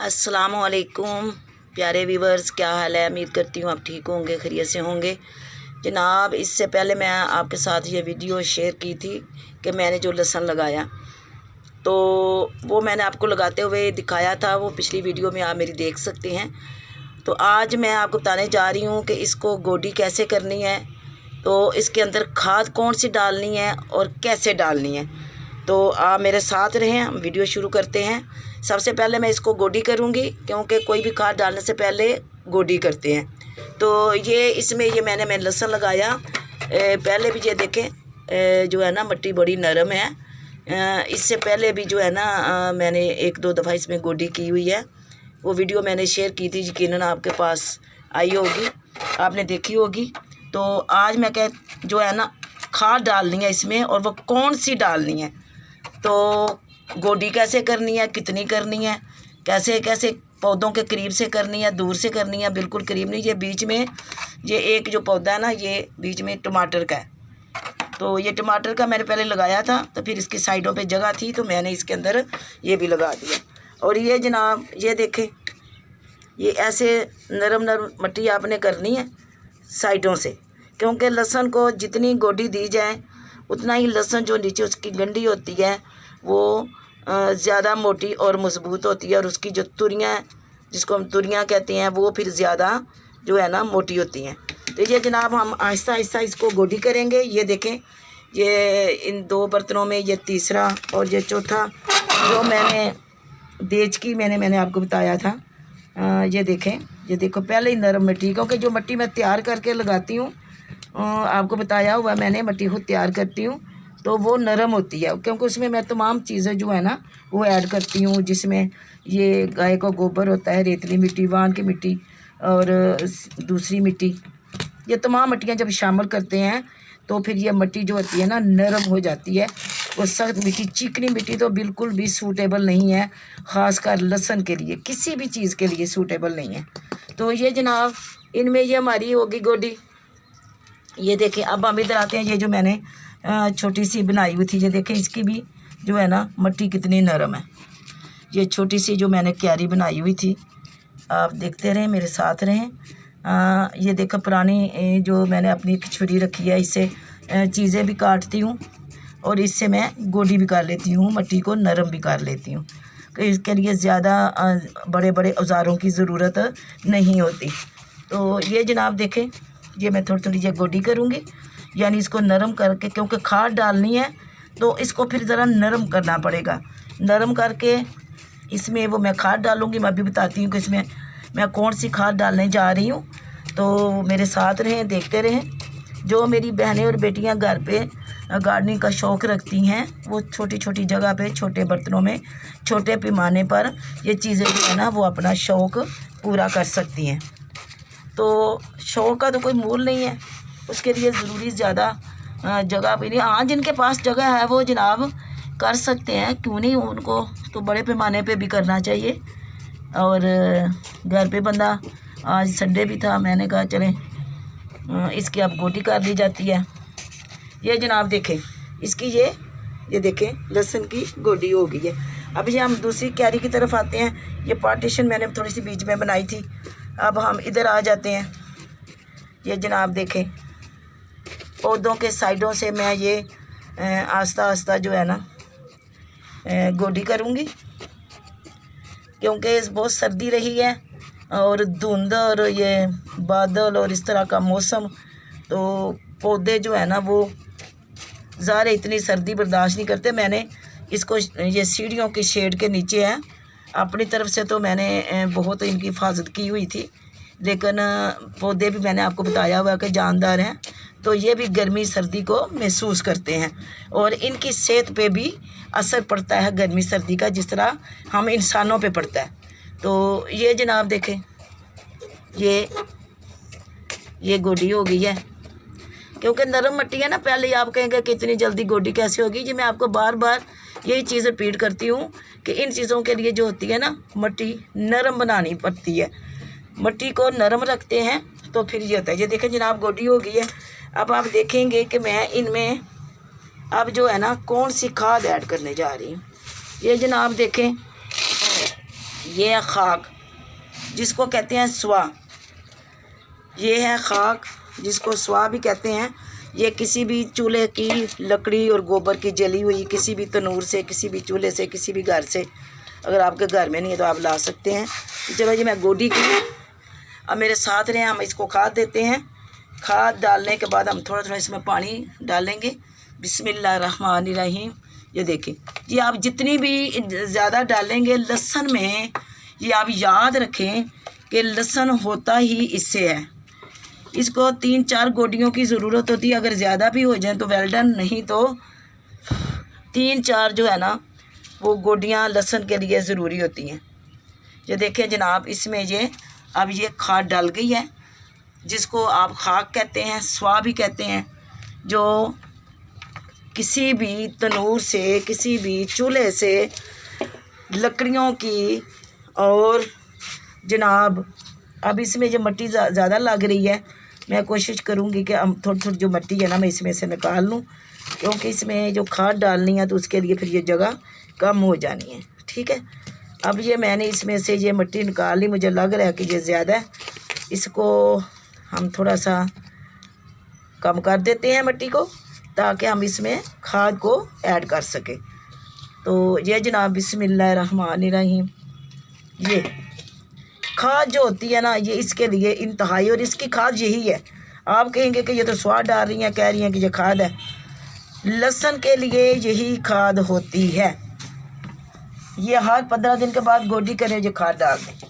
अस्सलामुअलैकुम प्यारे व्यूवर्स, क्या हाल है। उम्मीद करती हूँ आप ठीक होंगे, खैरियत से होंगे। जनाब, इससे पहले मैं आपके साथ ये वीडियो शेयर की थी कि मैंने जो लहसुन लगाया, तो वो मैंने आपको लगाते हुए दिखाया था। वो पिछली वीडियो में आप मेरी देख सकते हैं। तो आज मैं आपको बताने जा रही हूँ कि इसको गोडी कैसे करनी है, तो इसके अंदर खाद कौन सी डालनी है और कैसे डालनी है। तो आप मेरे साथ रहें, हम वीडियो शुरू करते हैं। सबसे पहले मैं इसको गोडी करूँगी, क्योंकि कोई भी खाद डालने से पहले गोडी करते हैं। तो ये इसमें मैंने लहसुन लगाया। पहले भी ये देखें, जो है ना मिट्टी बड़ी नरम है। इससे पहले भी जो है ना मैंने एक दो दफ़ा इसमें गोडी की हुई है। वो वीडियो मैंने शेयर की थी, यकीनन आपके पास आई होगी, आपने देखी होगी। तो आज मैं जो है ना खाद डालनी है इसमें, और वो कौन सी डालनी है, तो गोडी कैसे करनी है, कितनी करनी है, कैसे कैसे पौधों के करीब से करनी है, दूर से करनी है, बिल्कुल करीब नहीं। ये बीच में ये एक जो पौधा है ना, ये बीच में टमाटर का है। तो ये टमाटर का मैंने पहले लगाया था, तो फिर इसकी साइडों पे जगह थी तो मैंने इसके अंदर ये भी लगा दिया। और ये जनाब, ये देखें, ये ऐसे नरम नरम मिट्टी आपने करनी है साइडों से, क्योंकि लहसुन को जितनी गोडी दी जाए उतना ही लहसुन जो नीचे उसकी गंडी होती है वो ज़्यादा मोटी और मज़बूत होती है, और उसकी जो तुरियाँ, जिसको हम तुरियाँ कहते हैं, वो फिर ज़्यादा जो है ना मोटी होती हैं। तो ये जनाब हम आहिस्ता आहिस्ता इसको गोडी करेंगे। ये देखें, ये इन दो बर्तनों में ये तीसरा और ये चौथा जो मैंने देज की मैंने आपको बताया था। ये देखें, ये देखो, पहले ही नरम मिट्टी, क्योंकि जो मिट्टी मैं तैयार करके लगाती हूँ, आपको बताया हुआ मैंने मिट्टी खुद तैयार करती हूँ, तो वो नरम होती है, क्योंकि उसमें मैं तमाम चीज़ें जो है ना वो ऐड करती हूँ, जिसमें ये गाय का गोबर होता है, रेतली मिट्टी, वान की मिट्टी और दूसरी मिट्टी, ये तमाम मिट्टियाँ जब शामिल करते हैं तो फिर ये मिट्टी जो होती है ना नरम हो जाती है। वो सख्त मिट्टी, चिकनी मिट्टी तो बिल्कुल भी सूटेबल नहीं है, ख़ासकर लहसुन के लिए, किसी भी चीज़ के लिए सूटेबल नहीं है। तो ये जनाब, इनमें ये हमारी होगी गोडी। ये देखें, अब हम इधर आते हैं। ये जो मैंने छोटी सी बनाई हुई थी, ये देखें, इसकी भी जो है ना मिट्टी कितनी नरम है। ये छोटी सी जो मैंने क्यारी बनाई हुई थी, आप देखते रहें, मेरे साथ रहें। ये देखो, पुरानी जो मैंने अपनी छुरी रखी है, इससे चीज़ें भी काटती हूँ और इससे मैं गोडी भी कर लेती हूँ, मिट्टी को नरम भी कर लेती हूँ। तो इसके लिए ज़्यादा बड़े बड़े औज़ारों की ज़रूरत नहीं होती। तो ये जनाब देखें, ये मैं थोड़ी थोड़ी ये गोडी करूँगी, यानी इसको नरम करके, क्योंकि खाद डालनी है तो इसको फिर ज़रा नरम करना पड़ेगा। नरम करके इसमें वो मैं खाद डालूँगी। मैं अभी बताती हूँ कि इसमें मैं कौन सी खाद डालने जा रही हूँ, तो मेरे साथ रहें, देखते रहें। जो मेरी बहनें और बेटियाँ घर पे गार्डनिंग का शौक़ रखती हैं, वो छोटी छोटी जगह पे, छोटे बर्तनों में, छोटे पैमाने पर ये चीज़ें जो है ना वो अपना शौक़ पूरा कर सकती हैं। तो शौक़ का तो कोई मूल नहीं है, उसके लिए ज़रूरी ज़्यादा जगह भी नहीं। हाँ, जिनके पास जगह है वो जनाब कर सकते हैं, क्यों नहीं, उनको तो बड़े पैमाने पे भी करना चाहिए। और घर पे बंदा, आज संडे भी था, मैंने कहा चलें इसकी अब गोडी कर दी जाती है। ये जनाब देखें, इसकी ये देखें, लहसुन की गोडी हो गई है। अब ये हम दूसरी क्यारी की तरफ आते हैं। ये पार्टीशन मैंने थोड़ी सी बीच में बनाई थी। अब हम इधर आ जाते हैं। ये जनाब देखें, पौधों के साइडों से मैं ये आस्ता आस्ता जो है ना गोडी करूँगी, क्योंकि बहुत सर्दी रही है और धुंध और ये बादल और इस तरह का मौसम, तो पौधे जो है ना वो ज़्यादा इतनी सर्दी बर्दाश्त नहीं करते। मैंने इसको, ये सीढ़ियों की शेड के नीचे है, अपनी तरफ से तो मैंने बहुत इनकी हिफाजत की हुई थी, लेकिन पौधे भी मैंने आपको बताया हुआ कि जानदार हैं, तो ये भी गर्मी सर्दी को महसूस करते हैं और इनकी सेहत पे भी असर पड़ता है गर्मी सर्दी का, जिस तरह हम इंसानों पे पड़ता है। तो ये जनाब देखें, ये गोडी हो गई है, क्योंकि नरम मिट्टी है ना। पहले ही आप कहेंगे कि इतनी जल्दी गोडी कैसे होगी। जी, मैं आपको बार बार यही चीज़ रिपीट करती हूँ कि इन चीज़ों के लिए जो होती है ना, मिट्टी नरम बनानी पड़ती है। मिट्टी को नरम रखते हैं तो फिर ये होता है। ये देखें जनाब, गोडी हो गई है। अब आप देखेंगे कि मैं इनमें अब जो है ना कौन सी खाद ऐड करने जा रही हूँ। ये जनाब देखें, ये है खाक जिसको कहते हैं स्वा, ये है खाक जिसको स्वा भी कहते हैं। ये किसी भी चूल्हे की लकड़ी और गोबर की जली हुई किसी भी तनूर से, किसी भी चूल्हे से, किसी भी घर से, अगर आपके घर में नहीं है तो आप ला सकते हैं। चलो जी, मैं गोडी की, अब मेरे साथ रहें, हम इसको खाद देते हैं। खाद डालने के बाद हम थोड़ा थोड़ा इसमें पानी डालेंगे। बिस्मिल्लाहिर्रहमानिर्रहीम। ये देखें जी, आप जितनी भी ज़्यादा डालेंगे लहसुन में, ये आप याद रखें कि लहसुन होता ही इससे है। इसको 3-4 गोडियों की ज़रूरत होती है, अगर ज़्यादा भी हो जाए तो वेल डन, नहीं तो 3-4 जो है ना वो गोडियाँ लहसुन के लिए ज़रूरी होती हैं। ये देखें जनाब, इसमें ये अब ये खाद डल गई है जिसको आप खाक कहते हैं, स्वा भी कहते हैं, जो किसी भी तनूर से, किसी भी चूल्हे से, लकड़ियों की। और जनाब अब इसमें जो मिट्टी ज़्यादा लग रही है, मैं कोशिश करूँगी कि हम थोड़ी थोड़ी जो मिट्टी है ना मैं इसमें से निकाल लूँ, क्योंकि इसमें जो खाद डालनी है तो उसके लिए फिर ये जगह कम हो जानी है। ठीक है, अब ये मैंने इसमें से ये मिट्टी निकाल ली, मुझे लग रहा है कि ये ज़्यादा है, इसको हम थोड़ा सा कम कर देते हैं मिट्टी को, ताकि हम इसमें खाद को ऐड कर सकें। तो ये जनाब बिस्मिल्लाहिर्रहमानिर्रहीम, ये खाद जो होती है ना ये इसके लिए इंतहाई, और इसकी खाद यही है। आप कहेंगे कि ये तो स्वाद डाल रही हैं, कह रही हैं कि ये खाद है, लहसुन के लिए यही खाद होती है। ये हर 15 दिन के बाद गोडी करें, जो खाद डाल दें।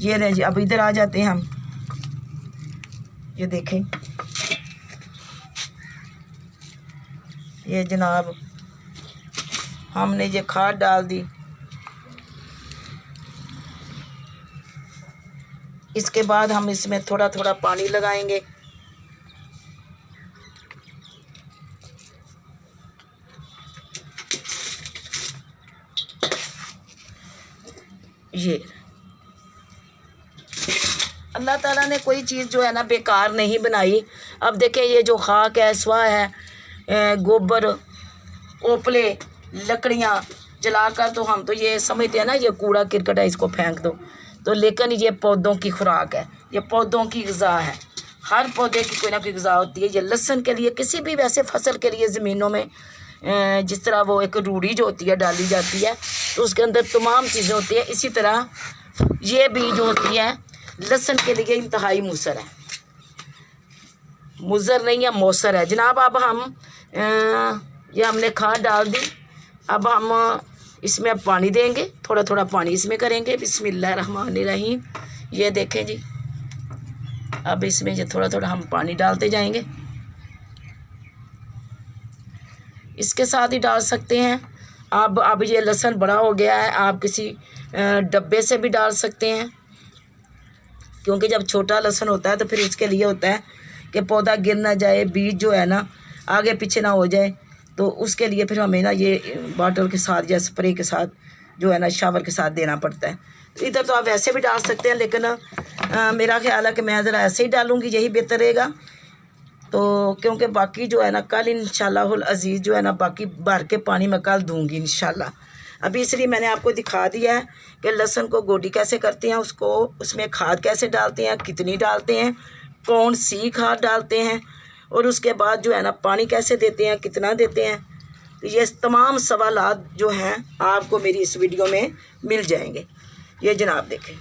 ये रहे जी, अब इधर आ जाते हैं हम, ये देखें, ये जनाब हमने ये खाद डाल दी। इसके बाद हम इसमें थोड़ा थोड़ा पानी लगाएंगे। ये अल्लाह ताला ने कोई चीज़ जो है ना बेकार नहीं बनाई। अब देखें, ये जो खाक है, स्वा है, गोबर, ओपले, लकड़ियाँ जलाकर तो हम तो ये समझते हैं ना ये कूड़ा किरकट है, इसको फेंक दो, तो लेकिन ये पौधों की खुराक है, ये पौधों की ग़िज़ा है। हर पौधे की कोई ना कोई ग़िज़ा होती है। ये लहसुन के लिए, किसी भी वैसे फसल के लिए ज़मीनों में जिस तरह वो एक रूढ़ी जो होती है डाली जाती है तो उसके अंदर तमाम चीज़ें होती है, इसी तरह ये भी जो होती है लहसुन के लिए इंतहाई मुसर है। मुज़र नहीं है, मौसर है जनाब। अब हम ये हमने खाद डाल दी, अब हम इसमें अब पानी देंगे, थोड़ा थोड़ा पानी इसमें करेंगे। बिस्मिल्लाहिर्रहमानिर्रहीम। ये देखें जी, अब इसमें ये थोड़ा थोड़ा हम पानी डालते जाएंगे। इसके साथ ही डाल सकते हैं अब ये लहसुन बड़ा हो गया है, आप किसी डब्बे से भी डाल सकते हैं, क्योंकि जब छोटा लहसुन होता है तो फिर उसके लिए होता है कि पौधा गिर ना जाए, बीज जो है ना आगे पीछे ना हो जाए, तो उसके लिए फिर हमें ना ये बॉटल के साथ या स्प्रे के साथ जो है ना शावर के साथ देना पड़ता है। तो इधर तो आप वैसे भी डाल सकते हैं, लेकिन मेरा ख्याल है कि मैं ज़रा ऐसे ही डालूँगी, यही बेहतर रहेगा। तो क्योंकि बाकी जो है ना कल इंशाअल्लाहुल अज़ीज़ जो है ना बाकी भर के पानी मैं कल दूँगी इंशाअल्लाह। अभी इसलिए मैंने आपको दिखा दिया है कि लहसुन को गोडी कैसे करते हैं, उसको उसमें खाद कैसे डालते हैं, कितनी डालते हैं, कौन सी खाद डालते हैं, और उसके बाद जो है ना पानी कैसे देते हैं, कितना देते हैं। तो ये तमाम सवालात जो हैं आपको मेरी इस वीडियो में मिल जाएंगे। ये जनाब देखें,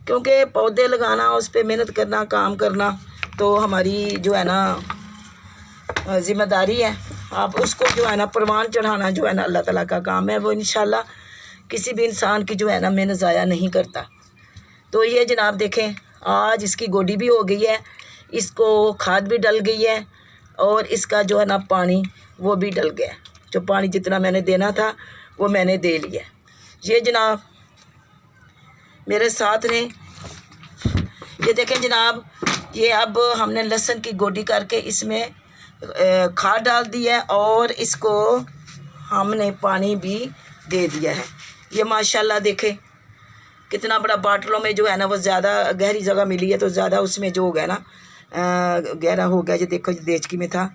क्योंकि पौधे लगाना, उस पर मेहनत करना, काम करना तो हमारी जो है ना ज़िम्मेदारी है। आप उसको जो है ना परवान चढ़ाना जो है ना अल्लाह ताला का काम है, वो इंशाल्लाह किसी भी इंसान की जो है ना मेहनत ज़ाया नहीं करता। तो ये जनाब देखें, आज इसकी गोडी भी हो गई है, इसको खाद भी डल गई है, और इसका जो है ना पानी वो भी डल गया। जो पानी जितना मैंने देना था वो मैंने दे लिया। ये जनाब मेरे साथ ने, ये देखें जनाब, ये अब हमने लहसुन की गोडी करके इसमें खाद डाल दी है, और इसको हमने पानी भी दे दिया है। ये माशाल्लाह देखें कितना बड़ा बाटलों में जो है ना वो ज़्यादा गहरी जगह मिली है, तो ज़्यादा उसमें जो हो गया ना गहरा हो गया। जो देखो देचकी में था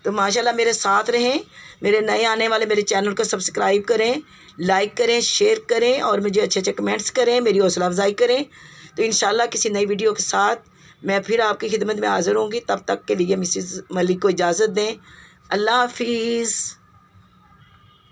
तो माशाल्लाह मेरे साथ रहें, मेरे नए आने वाले मेरे चैनल को सब्सक्राइब करें, लाइक करें, शेयर करें और मुझे अच्छे अच्छे कमेंट्स करें, मेरी हौसला अफजाई करें। तो इंशाल्लाह किसी नई वीडियो के साथ मैं फिर आपकी खिदमत में हाज़िर होंगी। तब तक के लिए मिसेस मलिक को इजाज़त दें। अल्लाह हाफिज़।